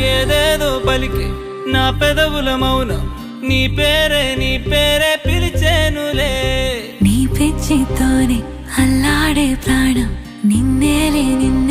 ఏదేదో పలికే నా పెదవుల మౌనం నీ పేరే పిలిచేనులే. నీ పిచ్చితోనే అల్లాడే ప్రాణం నిన్నేలే నిన్ను